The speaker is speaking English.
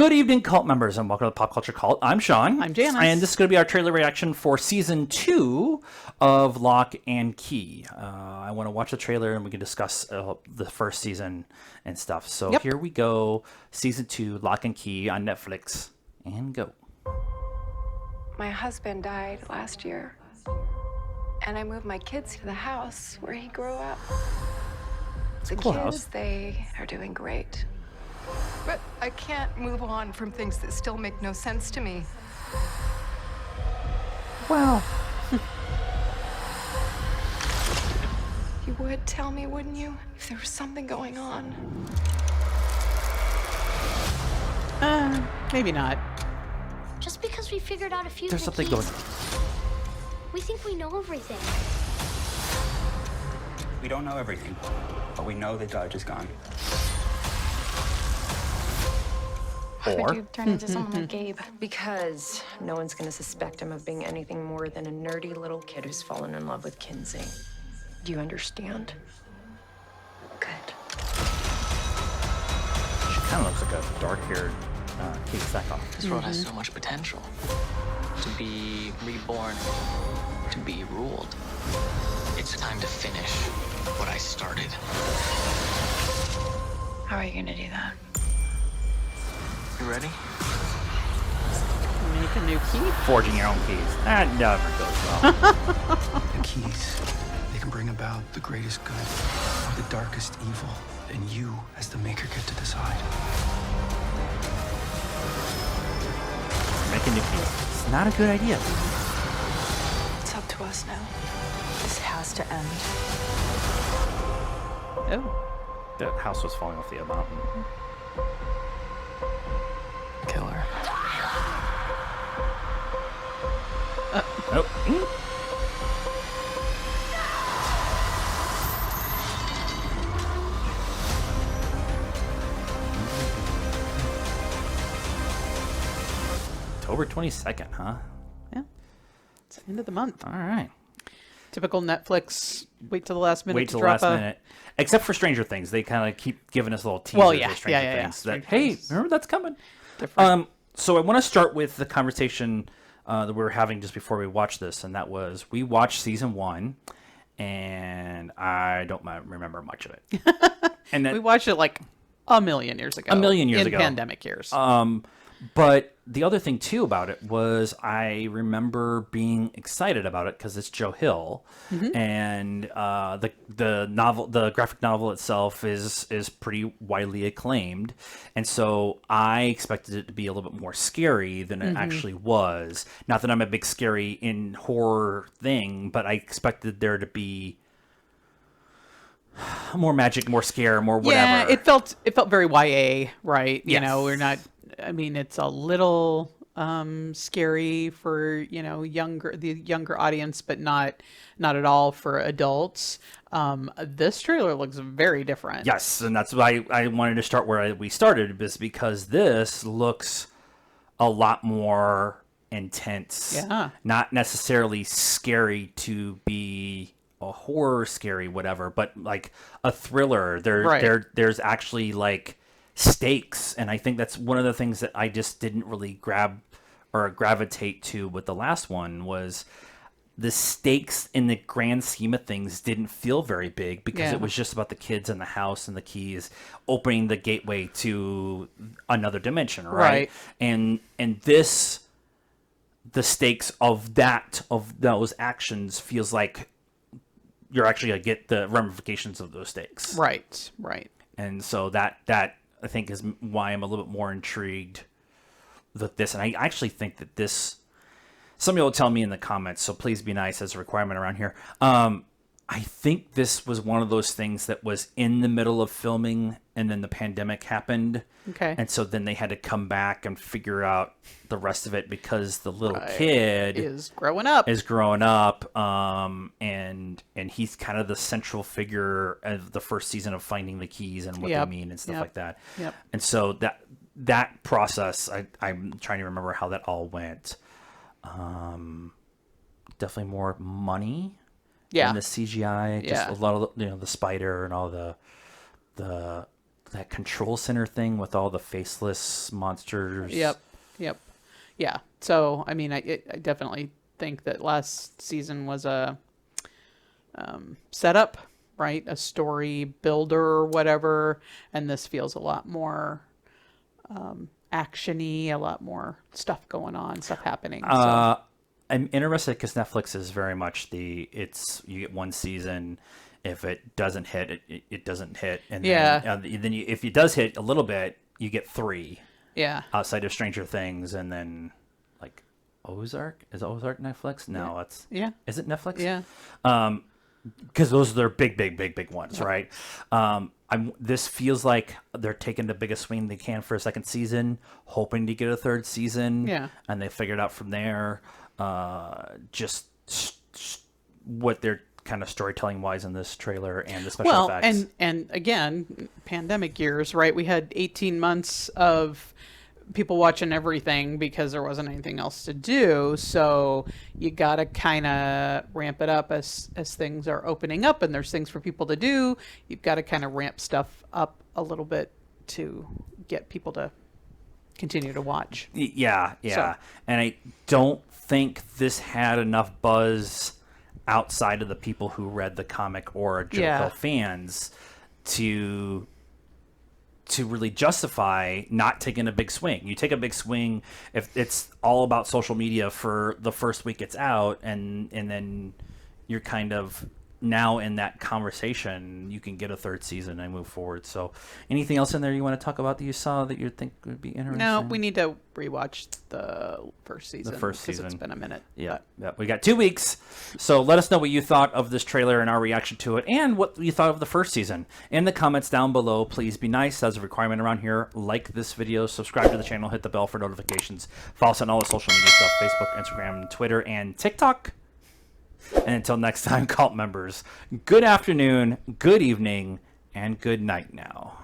Good evening, cult members, and welcome to the Pop Culture Cult. I'm Sean. I'm Janice. And this is going to be our trailer reaction for Season 2 of Locke and Key. I want to watch the trailer and we can discuss the first season and stuff. So Here we go. Season 2, Locke and Key on Netflix. And go. My husband died last year, and I moved my kids to the house where he grew up. The cool kids, house. they are doing great. But I can't move on from things that still make no sense to me. Well, You would tell me, wouldn't you, if there was something going on? Maybe not. Just because we figured out a few there's of something the going keys, we think we know everything. We don't know everything, but we know the judge is gone. Why Or- would you turn into someone like Gabe? Because no one's gonna suspect him of being anything more than a nerdy little kid who's fallen in love with Kinsey. Do you understand? Good. She kind of looks like a dark-haired Kate Sackhoff. This world has so much potential to be reborn, to be ruled. It's time to finish what I started. How are you gonna do that? You ready? Make a new key. Forging your own keys. That never goes well. The keys, they can bring about the greatest good or the darkest evil, and you, as the maker, get to decide. Make a new key. It's not a good idea. It's up to us now. This has to end. Oh. That house was falling off the mountain. Kill her. Nope. October 22nd, huh? Yeah. It's the end of the month. All right. Typical Netflix. Wait till the last minute Wait to till the drop last minute. Except for Stranger Things. They kind of keep giving us little teasers Well, yeah. of Stranger Yeah. Things. Stranger That, hey, Things. remember that's coming. Different. So I want to start with the conversation that we were having just before we watched this, and that was we watched season 1, and I don't remember much of it. And We then, watched it like a million years ago. A million years in ago. pandemic years. but the other thing too about it was I remember being excited about it because it's Joe Hill, and the novel, the graphic novel itself is pretty widely acclaimed, and so I expected it to be a little bit more scary than it actually was. Not that I'm a big scary in horror thing, but I expected there to be more magic, more scare, more whatever. Yeah, it felt very YA, right? You Yes. know, we're not. I mean, it's a little scary for the younger audience, but not at all for adults. This trailer looks very different. Yes, and that's why I wanted to start where we started, is because this looks a lot more intense. Yeah. Not necessarily scary to be a horror scary, whatever, but like a thriller. There's actually like stakes, and I think that's one of the things that I just didn't really grab or gravitate to with the last one was the stakes in the grand scheme of things didn't feel very big because Yeah. it was just about the kids and the house and the keys opening the gateway to another dimension, right? And this, the stakes of those actions feels like you're actually gonna get the ramifications of those stakes, Right. and so that I think is why I'm a little bit more intrigued with this. And I actually think that this, somebody will tell me in the comments, so please be nice as a requirement around here. I think this was one of those things that was in the middle of filming and then the pandemic happened. Okay. And so then they had to come back and figure out the rest of it because the little kid Is growing up. and he's kind of the central figure of the first season of finding the keys and what Yep. they mean and stuff Yep. like that. Yep. And so that process, I'm trying to remember how that all went. Definitely more money. Yeah. In the CGI, just Yeah. a lot of the spider and all the that control center thing with all the faceless monsters. Yep. Yeah. So, I mean, I definitely think that last season was a setup, right? A story builder or whatever. And this feels a lot more action-y, a lot more stuff going on, stuff happening. So. I'm interested because Netflix is very much you get one season. If it doesn't hit, it doesn't hit. And then if it does hit a little bit, you get 3. Yeah. Outside of Stranger Things, and then like Ozark. Is Ozark Netflix? No, it's Is it Netflix? Yeah. Because those are their big ones, right? This feels like they're taking the biggest swing they can for a second season, hoping to get a third season. Yeah. And they figured out from there just what they're kind of storytelling wise in this trailer and the special effects. And again, pandemic years, right? We had 18 months of people watching everything because there wasn't anything else to do. So you got to kind of ramp it up as things are opening up and there's things for people to do. You've got to kind of ramp stuff up a little bit to get people to continue to watch. Yeah. So. And I don't think this had enough buzz outside of the people who read the comic or Joe Hill fans to really justify not taking a big swing. You take a big swing if it's all about social media for the first week it's out, and then you're kind of now in that conversation. You can get a third season and move forward. So anything else in there you want to talk about that you saw that you think would be interesting? No, we need to rewatch the first season. Because it's been a minute. Yeah. We got 2 weeks. So let us know what you thought of this trailer and our reaction to it, and what you thought of the first season in the comments down below. Please be nice. That's a requirement around here. Like this video, subscribe to the channel, hit the bell for notifications. Follow us on all the social media stuff: Facebook, Instagram, Twitter, and TikTok. And until next time, cult members, good afternoon, good evening, and good night now.